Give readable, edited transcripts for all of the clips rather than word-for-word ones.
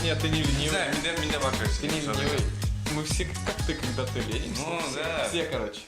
Нет, ты не ленивый. Да, меня вообще. Ты не ленивый. Мы все как ты, когда ты ленишься. Ну, да. Все, короче.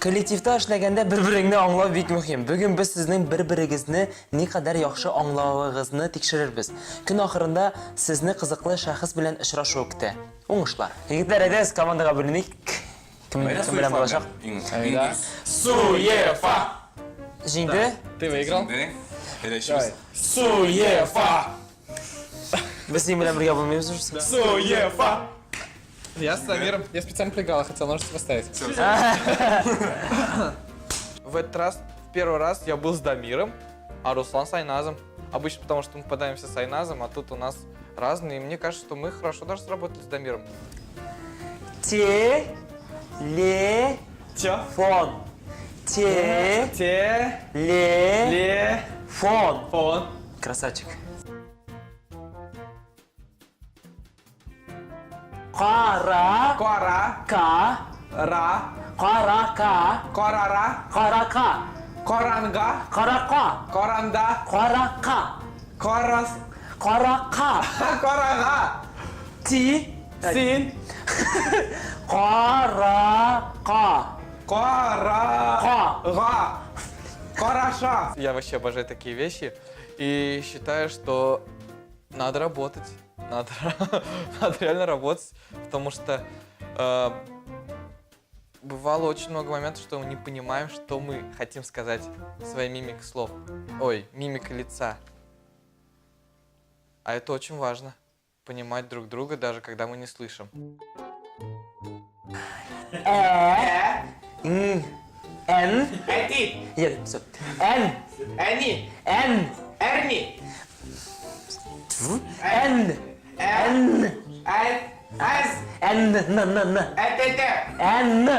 Коллективда эшләгәндә бер-береңне аңлау бик мөһим. Бүген без сезнең бер-берегезне ни кадәр яхшы аңлавыгызны тикшерербез. Көн ахырында сезне кызыклы шәхес белән очрашу көтә. Уңышлар. Егетләр, әйдәгез командага бүленик. Кем белән булачак? Суефа! Җиңде? Ты выиграл? Это еще раз. Суефа! Без синең белән бергә булмыйбыз уже. Суефа! Я с Самиром. Я специально проиграл, хотел ножницы поставить. В этот раз, в первый раз я был с Дамиром, а Руслан с Айназом. Обычно потому, что мы попадаемся с Айназом, а тут у нас разные. И мне кажется, что мы хорошо даже сработали с Дамиром. Телефон. Телефон. Красавчик. Кара. Ка. Карака. Карака. Коранга. Карака. Коранда. Карака. Корас. Карака. Корага. Син. Карака. Кора. Хороша. Я вообще обожаю такие вещи и считаю, что надо работать. Надо реально работать, потому что бывало очень много моментов, что мы не понимаем, что мы хотим сказать своей мимикой слов. Ой, мимикой лица. А это очень важно. Понимать друг друга, даже когда мы не слышим. Н. Нет, все. Н. Эрни. Н. Әңгәмә. Әңгәмә.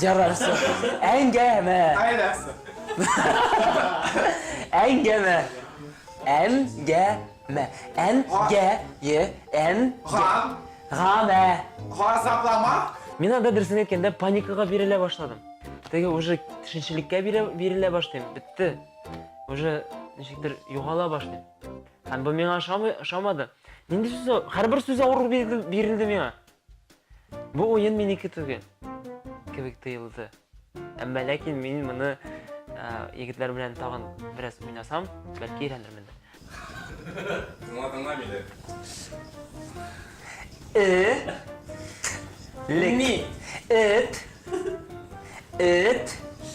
Жарарсы. Әңгәмә. Әңгәмә. Гамә. Хасаплама. Мен анда дөресен әйткәндә паникага бирелә башладым. Теге уже төшенчелеккә бирелә башлыйм. Бетте. Уже ничектер югала башлыйм. Һәм бу миңа ошамады. Нинди сүз? Һәрбер сүз авыр бирелде миңа. Бу уен минеке түгел. Кебек тоелды. Әмма ләкин мин моны егетләр белән тагын бераз уйнасам, бәлки өйрәнермен. Лини.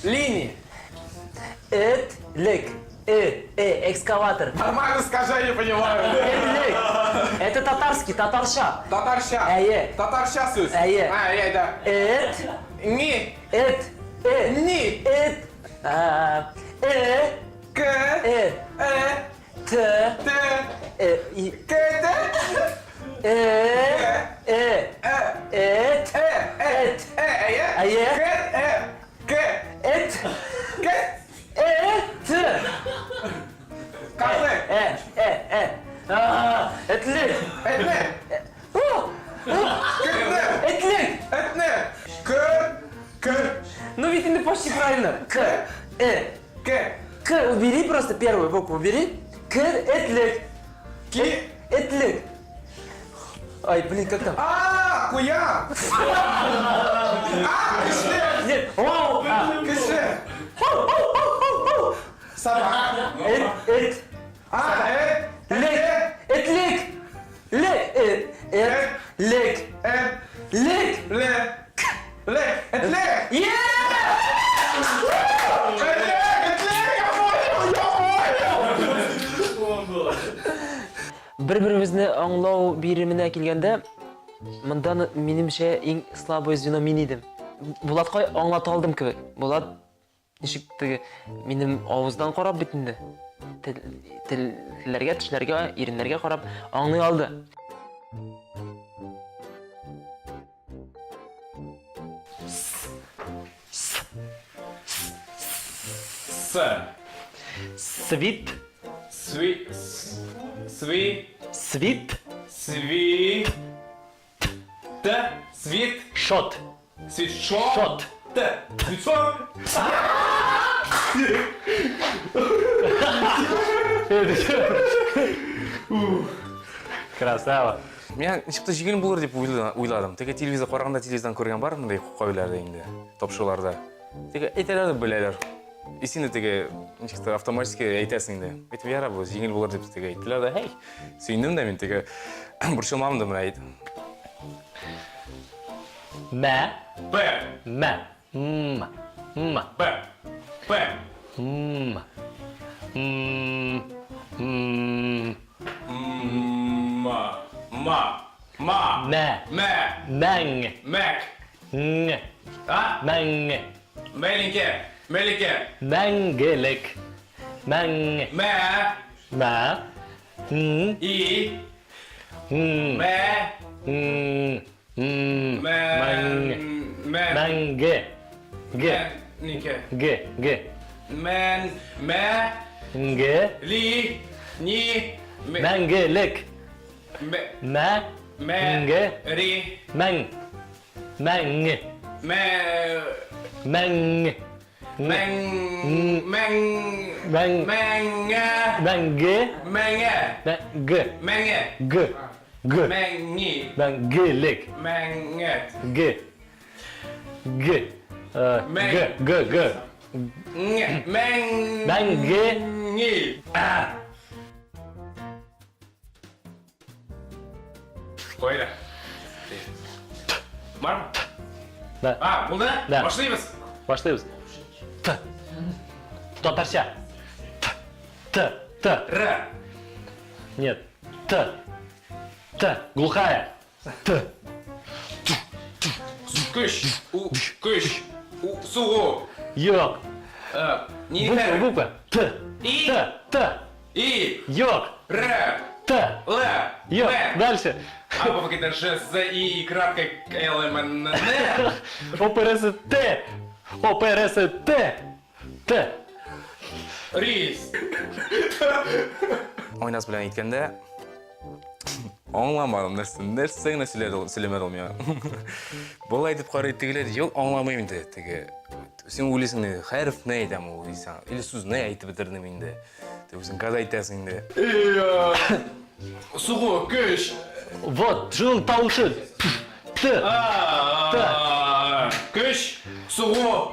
Лини. Лик. Экскаватор. Нормально скажи, я не понимаю. Это татарский, татарша. Татарша. Әйе. Татарша сөз. Әйе. Әйе, да. Ни. Ни. К. Т. Т. И. Кэдэ. Ну ведь ты почти правильно. К. Убери просто первую букву, убери. К. Этлик. Ки. Этлик. Ай, блин, как там? Куян! Кіші! Нет, оу! Кіші! Собака. Эт. Лек. Этлек. Лек. Эт. Лек. Лек. Етлек! Bir-birimizni anglау биримине килгәндә, мондан минемчә иң слабое звено мин идем. Булатка аңлата алдым кебек. Булат ничек теге минем авыздан карап бит инде. Телләргә, тешләргә, иреннәргә карап аңлый алды. Свит. Свит. Свит. Шот. Свитшот. Шот. Свитшот. Красава. Мен шықты жеңіл болар деп ойладым. Теге телевизор қарағанда телевизордан көрген бар мындай қойларды енді, топ-шоуларда. Теге айталарды білелер. Исінде теге нешікті автоматически айтасың енді. Айтып яра бұл жеңіл болар деп теге айтылар да, хей, сүйіндім да мен теге бұршылмамын да мына айтып. Мә. Б. Мә. М. М. Б. Б. М. М. М. Ма. Мә. Мә. Мәң. Мәк. Ң. А? Мәң. Меленке. Меленке. Мәңгелек. Мәң. Мә. Мә. Ң. И. Ң. Мә. Ң. Ң. Мә. Мәң. Мә. Мәңге. Ге. Неке. Ге. Ге. Мен. Мә. Ге. Ли. Ни. Мәңгелек. Мә. Мә. Мә. Ңге. Ри. Мәң. Мәң. Мә. Мәң. Мәң. Мәң. Мәң. Мәңе. Мәңге. Мәңе. Мәңге. Мәңе. Г. Г. Мәңи. Мәңгелек. Мәңет. Г. Г. Г. Г. Г. Мәң. Мәңге. Ни. Қойды. Бар ма? Да. А, болды? Да. Башлаймыз. Башлайбыз. Т. Татарча. Т. Т. Р. Нет. Т. Т. Глухая. Т. Күш. Күш. Суғу. Yok. Нилер. Буква. Т. И. Т. Т. И. Yok. Р. Т. Л. Yok. М. Дальше. А по какой-то Ж, З, И, краткой Л, М, Н. ОПРС Т. ОПРС Т. Т. Рис. Ойнас білен айткенде, аңламадым нәрсең сөйлемеді ол мен. Бұл айтып қарайды тегілер, жоқ аңламаймын де, теге. Сен ойлайсың не, харф не айтам ол дейсің, или сөз не айтып бітірдім енді. Сен қаз айтасың де. Суғу, күш. Вот, жын таушы. Т. Күш. Суғу.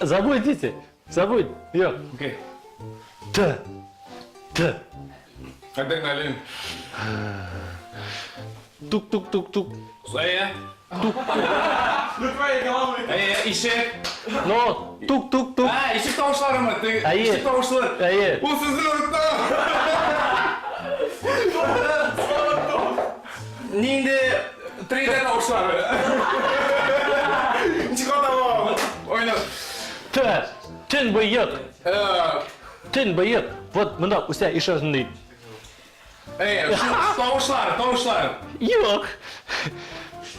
Забудьте. Забудь. Yok. Окей. Т. Т. Адреналин. Тук-тук-тук-тук. Эйе. Ишек. Но, тук-тук-тук. А, ишек тауышлары ма? Әйе. Ишек тауышлар. Әйе. Ол сіздің ұрықта. Неңде 3D тауышлары. Чықадау. Ойнап. Т. Тін бұйық. Тін бұйық. Вот, мында үсә ішасындай. Тауышлар. Yok.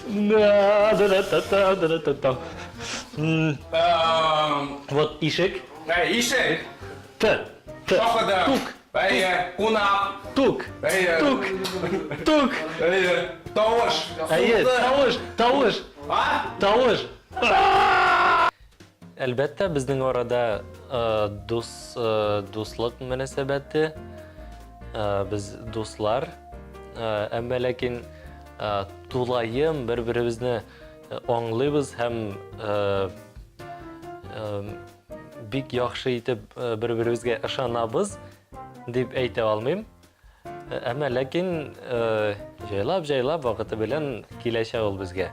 Да-да-да-да-да-да-да. Вот ишек. Ишек. Т. Т. Шақыды. Тук. Қунақ. Тук. Тук. Тук. Тауыш. Әйе, тауыш. Тауыш. А? Тауыш. Әлбәттә, безнең арада дуслык мөнәсәбәте, без дуслар, әмма ләкин тулайым, бір-бірімізді аңлайбыз һәм бик яхшы итеп бір-бірімізге ышанабыз дип әйтә алмыйм. Әмма ләкин җайлап вакыты белән киләчәк ул безгә.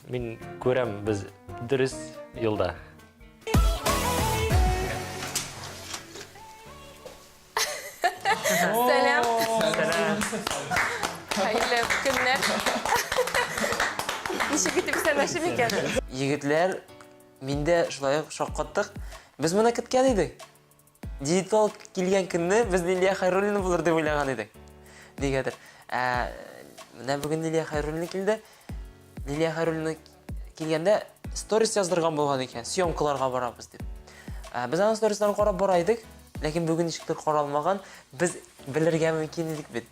Мин күрәм без дөрес юлда. Selam. Hayırlı günler. Ничек итеп сәләшеп икән? Егетләр, миндә шулай ук шаккаттык. Без моны көткән идек. Диетолог килгән көнне без Лилия Хайруллина булыр дип уйлаган идек. Нигәдер. Менә бүген Лилия Хайруллина килде. Лилия Хайруллина килгәндә сторис яздырган булган икән. Съемкаларга барабыз дип. Без аның сторисларын карап бара идек, ләкин бүген ничектер каралмаган. Без белергә мөмкин идек бит.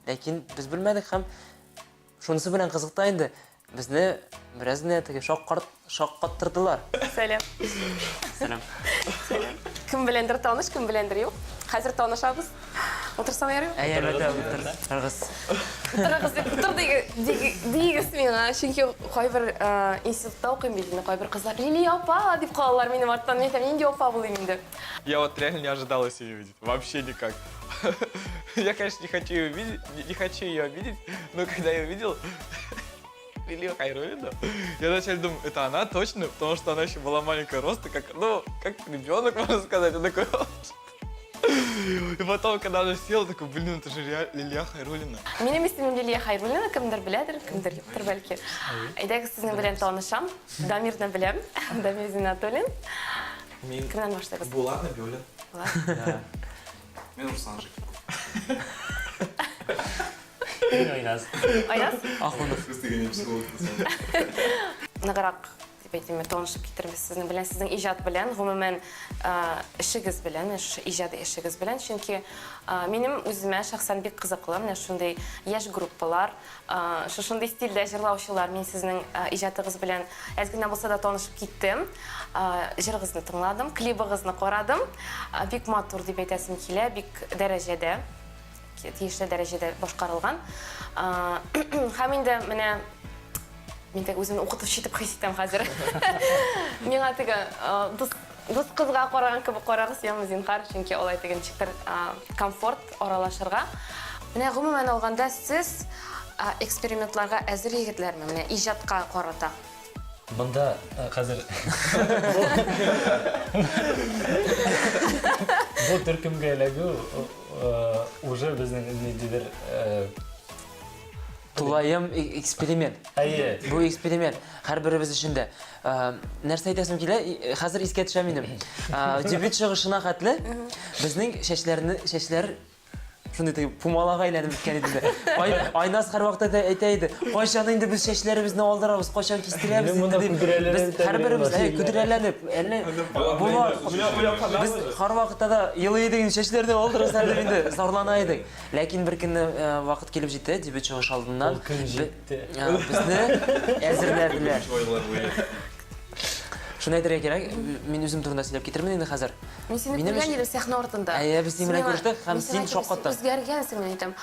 Ләкин без белмәдек һәм шунысы белән кызыкта инде. Безне бераз генә теге шаккаттырдылар. Сәлам. Сәлам. Кем беләндер таныш, кем беләндер юк. Хәзер танышабыз. Отырсаң ярый. Әйәмәтә утыр. Кыргыз. Утырыгыз дип утыр дигез миңа. Чөнки кайбер институтта укыйм бит инде. Кайбер кызлар Лилия апа дип калалар минем арттан. Мен әйтәм, нинди апа булыйм инде. Я вот реально не ожидал ее видеть. Вообще никак. Я, конечно, не хочу ее видеть, но когда я увидел Лилию Хайруллину, я вначале думал, это она точно, потому что она еще была маленького роста, как ребенок, можно сказать, он такой. И потом, когда она села, такой, блин, это же Лилия Хайруллина. Минем исемем Лилия Хайруллина, кемдер беләдер, кемдер юктыр бәлки. Әйдәгез сезнең белән танышам. Дамирны беләм. Дамир Зиннатуллин. Кемнән башлайбыз? Булат Набиуллин. Мен Руслан Жиков. Айназ. Айназ? Ахунов. Ныгырак дип әйтим, танышып китербез сезнең белән, сезнең иҗат белән, гомумән эшегез белән, иҗади эшегез белән, чөнки минем үземә шәхсән бик кызыклы менә шундый яшь группалар, шундый стильдә җырлаучылар. Мин сезнең иҗатыгыз белән әз генә булса да танышып киттем. Җырыгызны тыңладым, клибыгызны карадым. Бик матур дип әйтәсем килә, бик дәрәҗәдә, тиешле дәрәҗәдә башкарылган. Һәм инде менә мин теге үземне укытып читеп хис итәм хәзер. Миңа теге дус кызга караган кебек карагыз, яңа зинһар, чөнки алай теге ничектер комфорт аралашырга. Менә гомумән алганда сез экспериментларга әзер егетләрме? Менә иҗатка карата. Бында хәзер бу төркемгә эләгү уже безнең ниндидер Тулайым эксперимент. әйе. Бу эксперимент һәрберебез өчен дә. Нәрсә әйтәсем килә? Хәзер искә төшә минем. Дебют чыгышына хәтле безнең чәчләр шундый теге пумалага әйләнеп беткән иде. Айназ һәр вакытта да әйтә иде. Кайчан инде без чәчләребезне алдырабыз, кайчан кистерәбез инде дип. Без һәрберебез көдрәләнеп, әллә без һәр вакытта да елый идек, чәчләрне алдырабыз дип инде зарлана идек. Ләкин бер көнне вакыт килеп җитте, дебют чыгыш алдыннан безне әзерләделәр. Шуны әйтергә кирәк, мин үзем турында сөйләп китермен инде хәзер. Мин сине күргән идем сәхнә артында. Әйе, без синең белән күрештек һәм син шаккаттың. Үзгәргәнсең, мен әйтәм.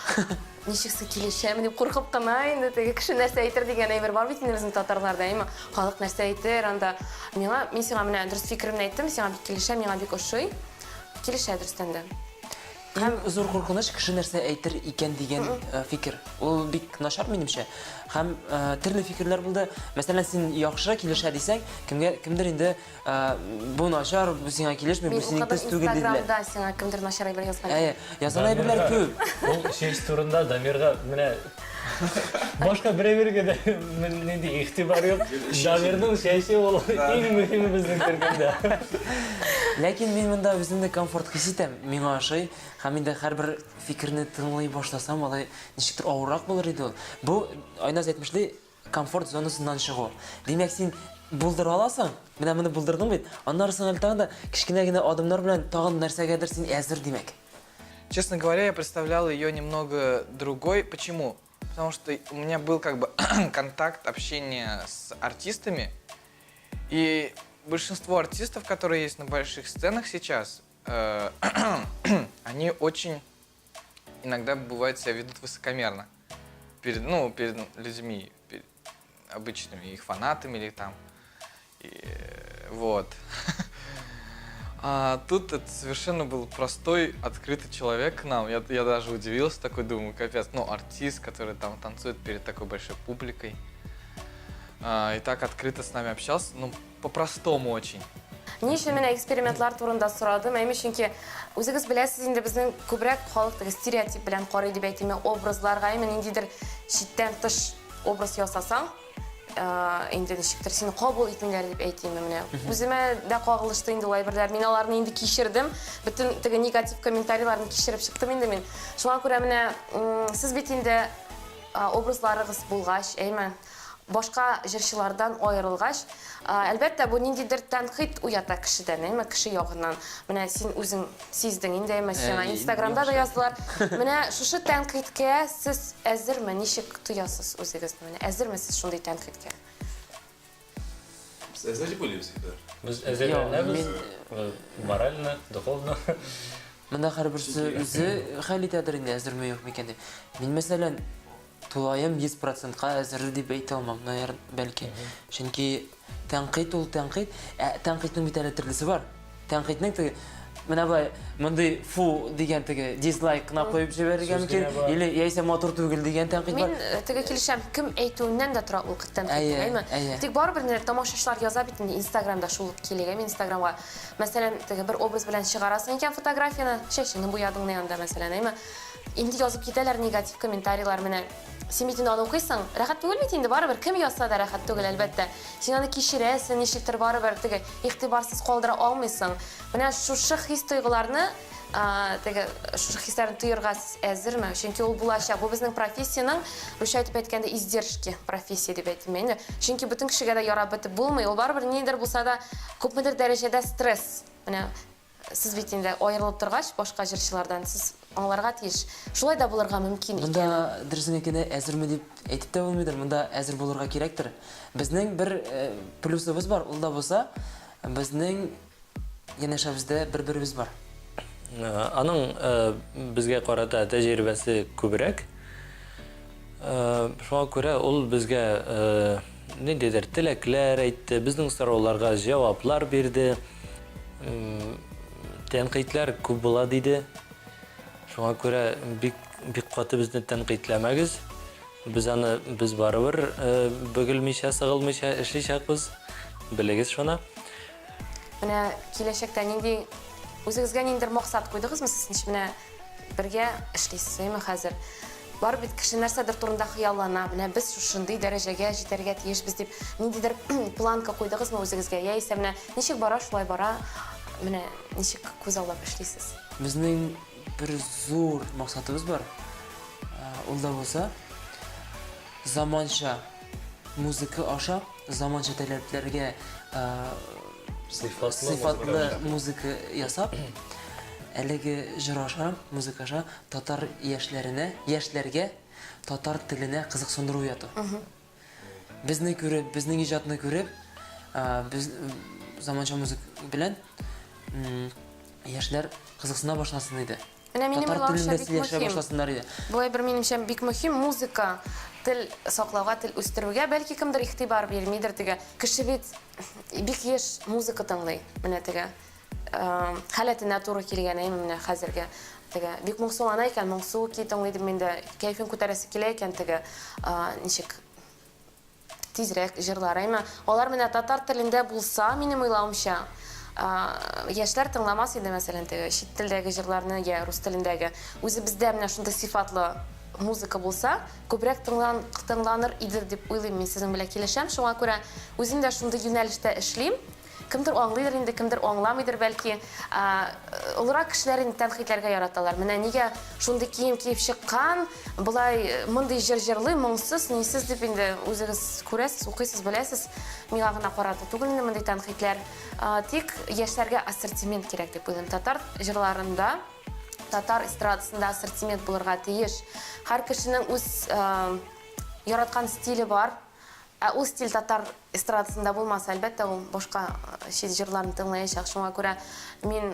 Ничек килешәм дип куркып кына инде теге кеше нәрсә әйтер дигән әйбер бар бит инде безнең татарларда, әйме. Халык нәрсә әйтер, анда мин сиңа менә дөрес фикеремне әйттем, сиңа бик килешә, миңа бик ошый. Килешә дөрестән дә. Һәм зур куркыныч кеше нәрсә әйтер икән дигән фикер. Ул бик начар минемчә. Һәм төрле фикерләр булды. Мәсәлән, син яхшы килешә дисәң, кемдер инде бу начар, бу сиңа килешми, бу синең төс түгел диделәр. Инстаграмда сиңа кемдер начар әйбер язган. Әйе, язган әйберләр күп. Ул чәч турында Дамирга менә башка берәүгә дә нинди игътибар юк. Дамирның чәче ул иң мөһиме безнең төркемдә. Ләкин мин монда үземне комфорт хис итәм. Миңа ошый, һәм инде һәрбер фикерне тыңлый башласам, алай ничектер авыррак булыр иде ул. Бу Айназ әйтмешли, комфорт зонасыннан чыгу. Димәк, син булдыра аласың. Менә моны булдырдың бит. Аннан соң тагын да кичкенә генә адымнар белән тагын нәрсәгәдер син әзер димәк. Честно говоря, я представлял ее немного другой. Почему? Потому что у меня был как бы контакт, общение с артистами. И большинство артистов, которые есть на больших сценах сейчас, они очень иногда, бывает, себя ведут высокомерно. перед людьми, перед обычными их фанатами или там. Вот. А тут это совершенно был простой, открытый человек к нам. Я даже удивился, такой думаю, капец, артист, который там танцует перед такой большой публикой. И так открыто с нами общался, по-простому очень. Неше менә экспериментлар турында сорадым, әйме чөнки үзегез беләсез инде безнең күбрәк халык стереотип белән карый дип әйтим, образларга ниндидер читтән тыш образ ясасаң, инде ничектер сине кабул итмиләр дип әйтим менә. Үземә дә кагылышты инде улай берләр. Мин аларны инде кичердем. Бөтен теге негатив комментарийларны кичереп чыктым инде мин. Шуңа күрә менә сез бит инде образларыгыз булгач, әйме башка җырчылардан аерылгач, әлбәттә бу ниндидер тәнкыйть уята кешедән, әйме кеше ягыннан. Менә син үзең сиздең инде, әйме сиңа Инстаграмда да яздылар. Менә шушы тәнкыйтькә сез әзерме, ничек тоясыз үзегезне? Менә әзерме сез шундый тәнкыйтькә? Biz ezberci buluyoruz всегда. Biz әзерләнәбез, морально, духовно. Монда һәрберсе үзе хәл итәдер инде әзерме юк микән дип. Мин мәсәлән тулаем 100%-ка әзер дип әйтә алмам, бәлки. Чөнки тәнкыйть ул тәнкыйть, тәнкыйтьнең бит әле төрлесе бар. Тәнкыйтьнең теге менә бай мондай фу дигән теге дизлайк кына куеп җибәрергә мөмкин, или яисә мотор түгел дигән тәнкыйть бар. Мин теге килешәм, кем әйтүеннән дә тора ул тәнкыйть, әйме. Тик барыбер менә тамашачылар яза бит инде Инстаграмда шул килегә, мин Инстаграмга мәсәлән теге бер образ белән чыгарасың икән фотографияны, чәчеңне буядың янда мәсәлән, әйме. Инде язып китәләр негатив комментарийлар менә. Син бит аны укыйсың, рәхәт түгел бит инде барыбер кем язса да рәхәт түгел әлбәттә. Син аны кичерәсең, ничектер барыбер теге игътибарсыз калдыра алмыйсың. Менә шушы хис-тойгыларны, теге шушы хисләрне тоерга әзерме? Чөнки ул булачак. Бу безнең профессияның, русча әйтеп әйткәндә, издержки профессия дип әйтим инде. Чөнки бөтен кешегә дә ярап бетеп булмый. Ул барыбер ниндидер булса да күпмедер дәрәҗәдә стресс. Менә сез бит инде аерылып торгач башка җырчылардан сез аңларга тиеш. Шулай да булырга мөмкин икән. Монда дөресен әйткәндә әзерме дип әйтеп тә булмыйдыр. Монда әзер булырга кирәктер. Безнең бер плюсыбыз бар. Ул да булса, безнең янәшәбездә бер-беребез бар. Аның безгә карата тәҗрибәсе күбрәк. Шуңа күрә ул безгә ниндидер теләкләр әйтте, безнең сорауларга җаваплар бирде. Тәнкыйтьләр күп була диде. Шуңа күрә бик каты безне тәнкыйтьләмәгез. Без барыбер бөгелмичә, сыгылмыйча эшләячәкбез. Белегез шуны. Менә киләчәктә нинди үзегезгә ниндидер максат куйдыгызмы сез? Ничек менә бергә эшлисезме хәзер? Бар бит кеше нәрсәдер турында хыяллана. Менә без шушындый дәрәҗәгә җитәргә тиешбез дип ниндидер планка куйдыгызмы үзегезгә? Яисә менә ничек бара, шулай бара? Менә ничек күз аллап эшлисез? Безнең бер зур максатыбыз бар. Ул да булса, заманча музыка аша, заманча таләпләргә сыйфатлы музыка ясап, әлеге җыр аша, музыка аша татар яшьләргә татар теленә кызыксындыру яту. Безне күреп, безнең иҗатны күреп, без заманча музыка белән яшьләр кызыксына башласын иде. Менә минем уйлавымча бик яшәп мөһим. башласыннар иде. Булай бер минемчә бик мөһим музыка, тел саклауга, тел үстерүгә, бәлки кемдер игътибар бирмидер теге. Кеше бит бик еш музыка тыңлый. Менә теге халәтенә туры килгән әйме менә хәзергә. Теге бик моңсулана икән, моңсу ки тыңлый дип миндә кайфын күтәрәсе килә икән теге ничек тизрәк җырлар әйме. Алар менә татар телендә булса, минем уйлавымча, яшьләр тыңламас иде мәсәлән теге чит телдәге җырларны я рус телендәге. Үзе бездә менә шундый сыйфатлы музыка булса, күбрәк тыңланыр иде дип уйлыйм мин, сезнең белән килешәм. Шуңа күрә үзем дә шундый юнәлештә эшлим. Кемдер аңлыйдыр инде, кемдер аңламыйдыр бәлки. Олырак кешеләр инде тәнкыйтьләргә яраталар. Менә нигә шундый кием киеп чыккан, булай мондый җырлый, моңсыз, нисез дип инде үзегез күрәсез, укыйсыз, беләсез. Миңа гына карата түгел инде мондый тәнкыйтьләр. Тик яшьләргә ассортимент кирәк дип уйлыйм. Татар җырларында, татар эстрадасында ассортимент булырга тиеш. Һәр кешенең үз яраткан стиле бар. Ул стиль татар эстрадасында булмаса, әлбәттә ул башка чит җырларны тыңлаячак. Шуңа күрә мин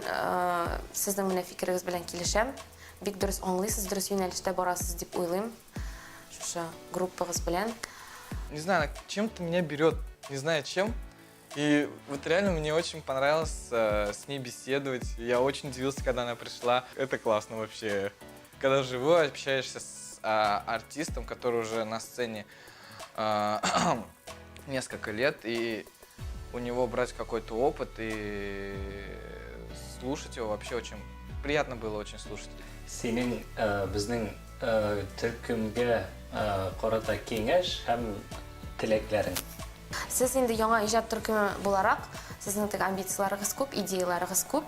сезнең менә фикерегез белән килешәм. Бик дөрес аңлыйсыз, дөрес юнәлештә барасыз дип уйлыйм. шушы группагыз белән. Не знаю, чем-то меня берет, не знаю чем. И вот реально мне очень понравилось с ней беседовать. Я очень удивился, когда она пришла. Это классно вообще. Когда вживую общаешься с артистом, который уже на сцене несколько лет, и у него брать какой-то опыт и слушать его вообще очень приятно было очень слушать. Senin bizning Türkümge qarata kengәш һәм теләкләрең. Сез инде яңа иҗат төркеме буларак, сезнең теге амбицияларыгыз күп, идеяларыгыз күп.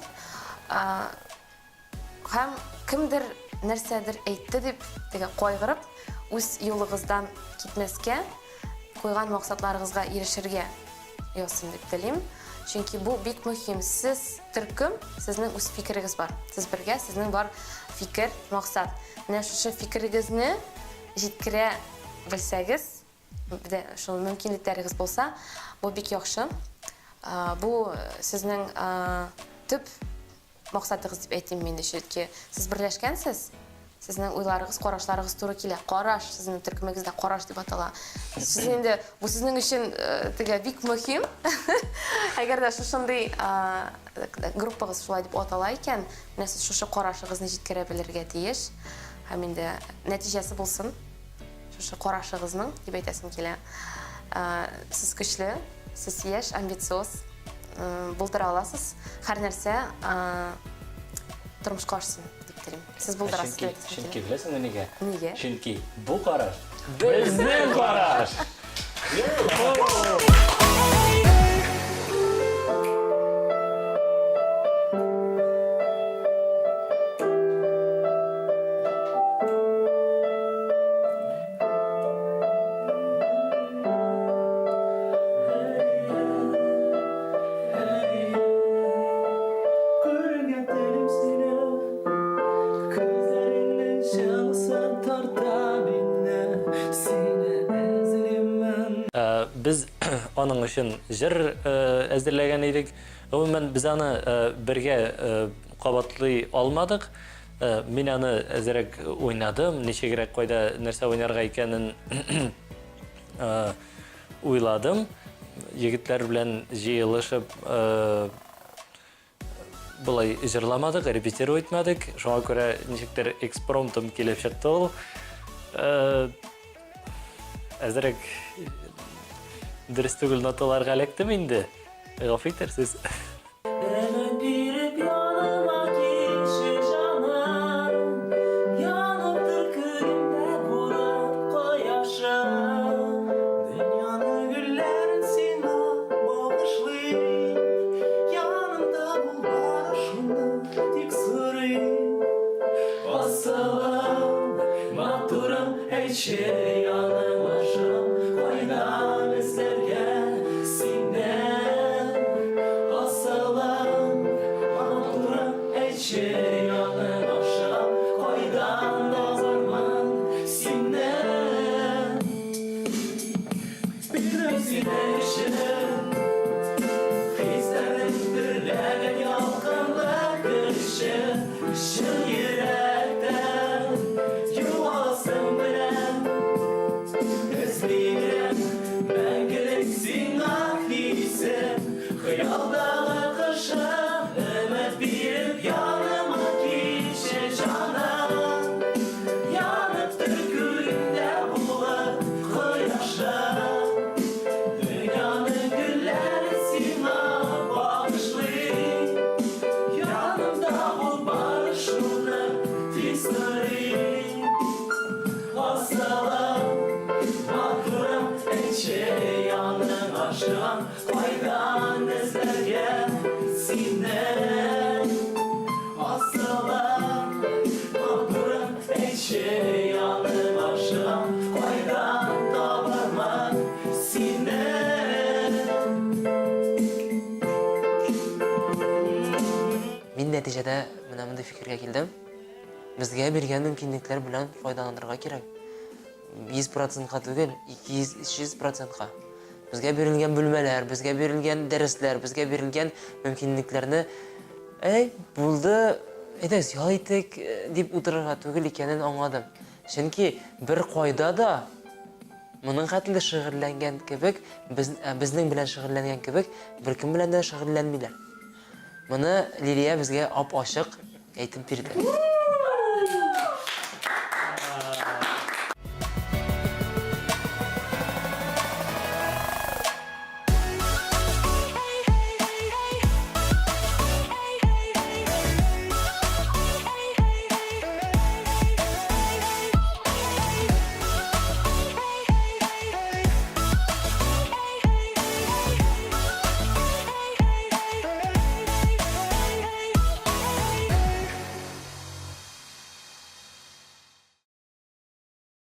Һәм кемдер нәрсәдер әйтте дип, теге кайгырып, үз юлыгыздан китмәскә, куйган максатларыгызга ирешергә ясым дип телим. Чөнки бу бик мөһим. Сез төркем, сезнең үз фикерегез бар. Сез бергә, сезнең бар фикер, максат. Менә шушы фикерегезне җиткерә белсәгез, шул мөмкинлекләрегез булса, бу бик яхшы. Бу сезнең төп максатыгыз дип әйтим мин дә, чөнки сез берләшкәнсез. Сезнең уйларыгыз, карашларыгыз туры килә. Караш, сезнең төркемегездә караш дип атала. Сез инде бу сезнең өчен теге бик мөһим. Әгәр дә шушындый группагыз шулай дип атала икән, менә сез шушы карашыгызны җиткерә белергә тиеш. Һәм инде нәтиҗәсе булсын. Шушы карашыгызның дип әйтәсем килә. Сез көчле, сез яшь, амбициоз, булдыра аласыз. Һәр нәрсә тормышка ашсын дип телим. Сез булдырасыз дип әйтәсем Чөнки килә. беләсеңме нигә? Нигә? Чөнки бу караш безнең караш. Biz onun için jır әзерләгән идек. Гомумән biz аны бергә кабатлый алмадык. Мин аны әзрәк уйнадым, ничегрәк кайда нәрсә уйнарга икәнен уйладым. Егетләр белән җыелышып булай җырламадык, репетировать итмәдек. Шуңа күрә ничектер экспромтом килеп чыкты ул. Әзрәк дөрес түгел ноталарга электем инде. Гафу итәрсез. Мин нәтиҗәдә менә мондай фикергә килдем. Безгә биргән мөмкинлекләр белән файдаланырга кирәк. 100%-ка түгел, 200-300%-ка. Безгә бирелгән бүлмәләр, безгә бирелгән дәресләр, безгә бирелгән мөмкинлекләрне булды, әйдәгез, ял итик дип утырырга түгел икәнен аңладым. Чөнки бер кайда да моның хәтле шөгыльләнгән кебек, безнең белән шөгыльләнгән кебек, беркем белән дә шөгыльләнмиләр. Моны Лилия безгә ап-ачык әйтеп бирде.